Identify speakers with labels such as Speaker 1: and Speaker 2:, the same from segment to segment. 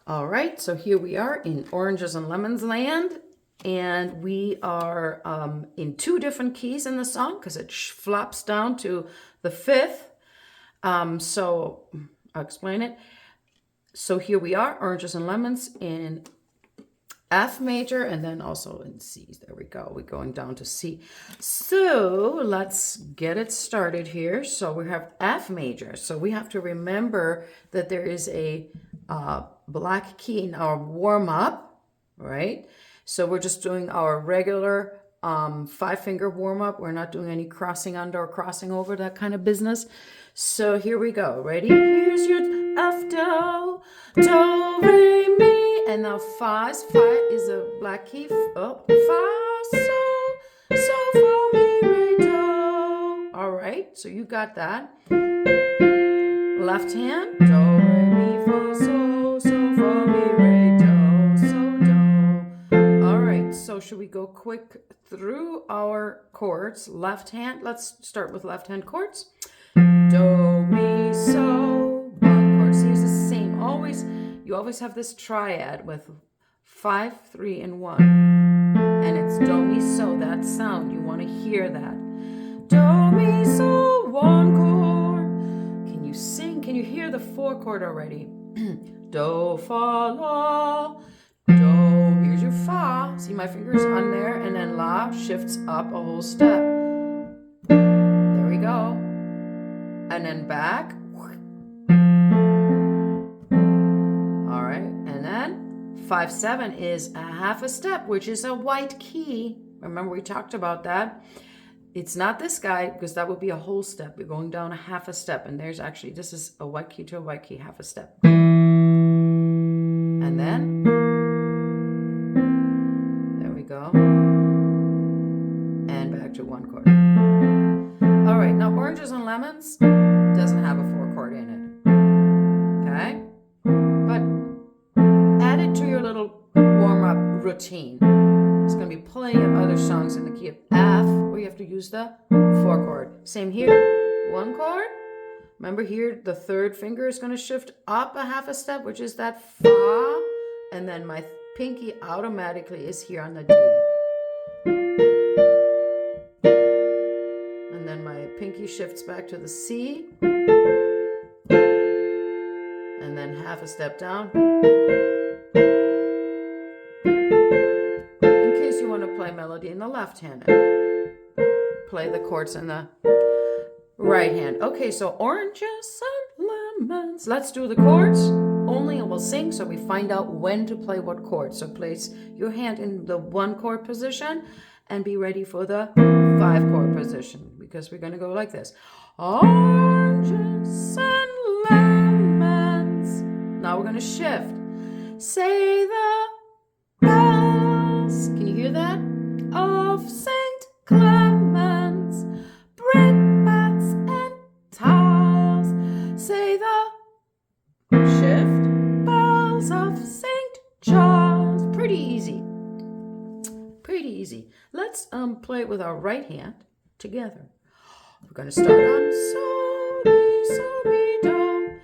Speaker 1: All right, so here we are in Oranges and Lemons land, and we are in two different keys in the song because it flops down to the fifth. So I'll explain it. So here we are, Oranges and Lemons in F major, and then also in C. There we go. We're going down to C. So let's get it started here. So we have F major. So we have to remember that there is a black key in our warm up, right? So we're just doing our regular 5-finger warm up. We're not doing any crossing under or crossing over, that kind of business. So here we go. Ready? Here's your F, do, re, mi. And now fa is a black key. Oh, fa, so, fa, mi, re, do. All right, so you got that. Left hand, do, re, mi, fa, so, fa, mi, re, do, so, do. All right, so should we go quick through our chords? Left hand, let's start with left hand chords. Do, mi, so, one chord. See, it's the same. You always have this triad with 5, 3, and 1. And it's do, mi, so, that sound. You want to hear that. Do, mi, so, one chord. Can you sing? Can you hear the 4 chord already? Do, fa, la. Do, here's your fa. See, my finger's on there. And then la shifts up a whole step. There we go. And then back. All right, and then 5, 7 is a half a step, which is a white key. Remember we talked about that. It's not this guy because that would be a whole step. We're going down a half a step, and there's actually, this is a white key to a white key, half a step. And then, there we go. And back to 1 chord. All right, now Oranges and Lemons doesn't have a 4 chord in it, okay? But add it to your little warm-up routine. It's going to be plenty of other songs in the key of F where you have to use the 4 chord. Same here, 1 chord. Remember here, the 3rd finger is going to shift up a half a step, which is that fa, and then my pinky automatically is here on the D. And then my pinky shifts back to the C. And then half a step down. In case you want to play melody in the left hand. Play the chords in the right hand. Okay, so Oranges and Lemons. Let's do the chords only, and we'll sing so we find out when to play what chord. So place your hand in the 1 chord position and be ready for the 5 chord position, because we're going to go like this. Oranges and lemons. Now we're going to shift. Say the bells. Can you hear that? Of St. Clements, brickbats and tiles. Say the shift. Bells of St. Charles. Pretty easy. Pretty easy. Let's play it with our right hand together. We're going to start on so, mi, do.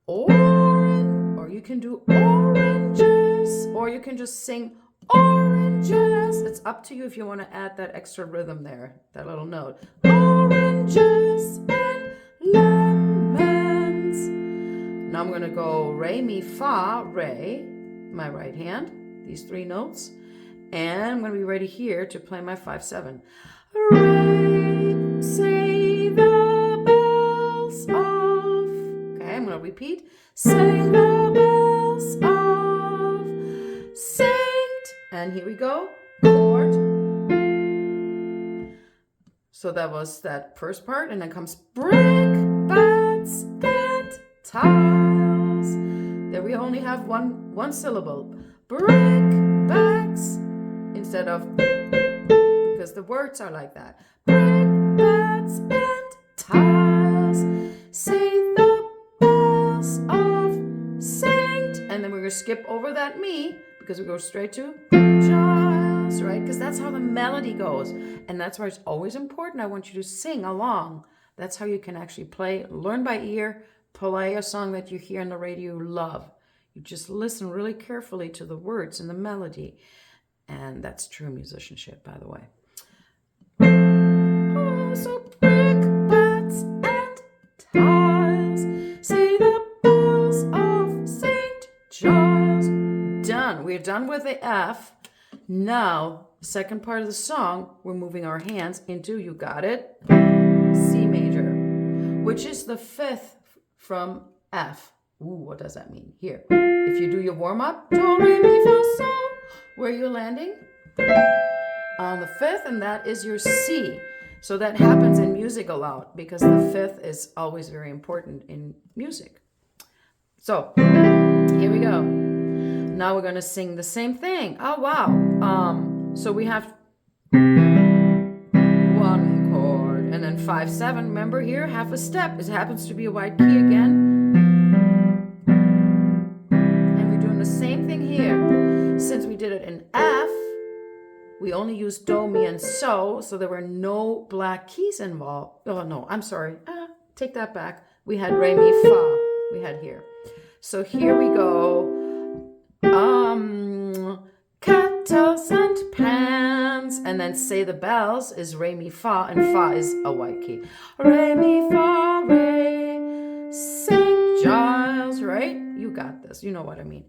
Speaker 1: Or you can do oranges, or you can just sing oranges. It's up to you if you want to add that extra rhythm there, that little note. Oranges and lemons. Now I'm going to go re, mi, fa, re, my right hand, these 3 notes. And I'm going to be ready here to play my 5, 7. Re, say the bells of. Okay, I'm going to repeat. Say the bells of Saint. And here we go. Chord. So that was that first part. And then comes brickbats and tiles. There we only have one syllable. Brickbats. Instead of, because the words are like that. Brickbats and tiles. Say the bells of Saint. And then we're going to skip over that me, because we go straight to Giles, right? Because that's how the melody goes. And that's why it's always important. I want you to sing along. That's how you can actually play, learn by ear, play a song that you hear on the radio you love. You just listen really carefully to the words and the melody. And that's true musicianship, by the way. Oh, so brickbats and tiles, say the bells of St. Giles. Done. We're done with the F. Now, second part of the song, we're moving our hands into, you got it, C major, which is the 5th from F. Ooh, what does that mean? Here, if you do your warm-up, do, re, mi, fa, sol, where are you landing? On the 5th, and that is your C. So that happens in music a lot because the 5th is always very important in music. So, here we go. Now we're going to sing the same thing. Oh, wow. So we have 1 chord and then 5, 7. Remember here, half a step. It happens to be a white key again. And we're doing the same thing here. Since we did it in F, we only used do, mi, and so there were no black keys involved. Oh, no, I'm sorry. Take that back. We had re, mi, fa. We had here. So here we go. Kettles and pans, and then say the bells is re, mi, fa, and fa is a white key. Re, mi, fa, re, St. Giles, right? You got this. You know what I mean.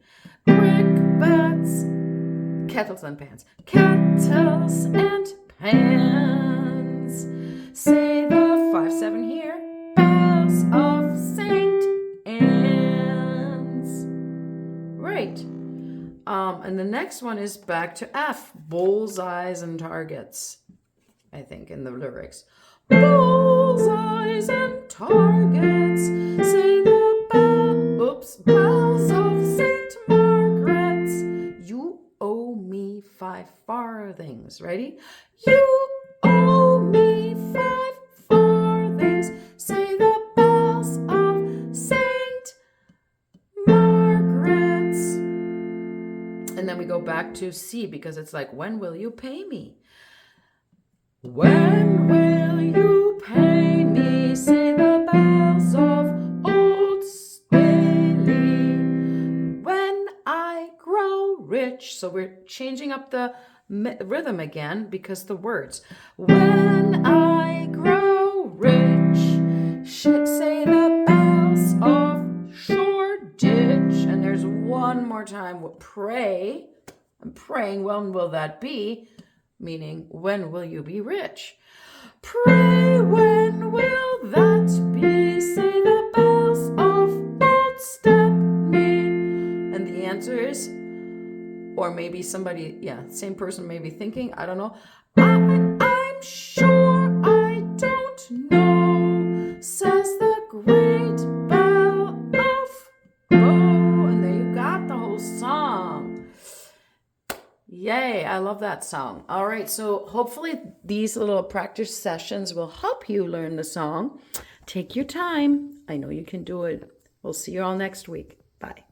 Speaker 1: Brickbats, kettles and pans. Kettles and pans, say the 5, 7 here. Bells of St. Anne's. Right. And the next one is back to F. Bullseyes and targets, I think, in the lyrics. Bullseyes and targets, say the bells of St. Margaret's. You owe me 5 farthings. Ready? You owe me 5 farthings, say the bells of St. Margaret's. And then we go back to C because it's like, when will you pay me? When will you pay me? Say the bells of Old Bailey. When I grow rich. So we're changing up the rhythm again because the words. When I grow rich, say the bells of Shoreditch. And there's one more time. Pray. I'm praying. When will that be? Meaning, when will you be rich? Pray, when will that be? Say the bells of Old Stepney. And the answer is, or maybe somebody, same person may be thinking, I don't know. I'm sure I don't know, says the great bell of Bow. And there you got the whole song. Yay, I love that song. All right, so hopefully these little practice sessions will help you learn the song. Take your time. I know you can do it. We'll see you all next week. Bye.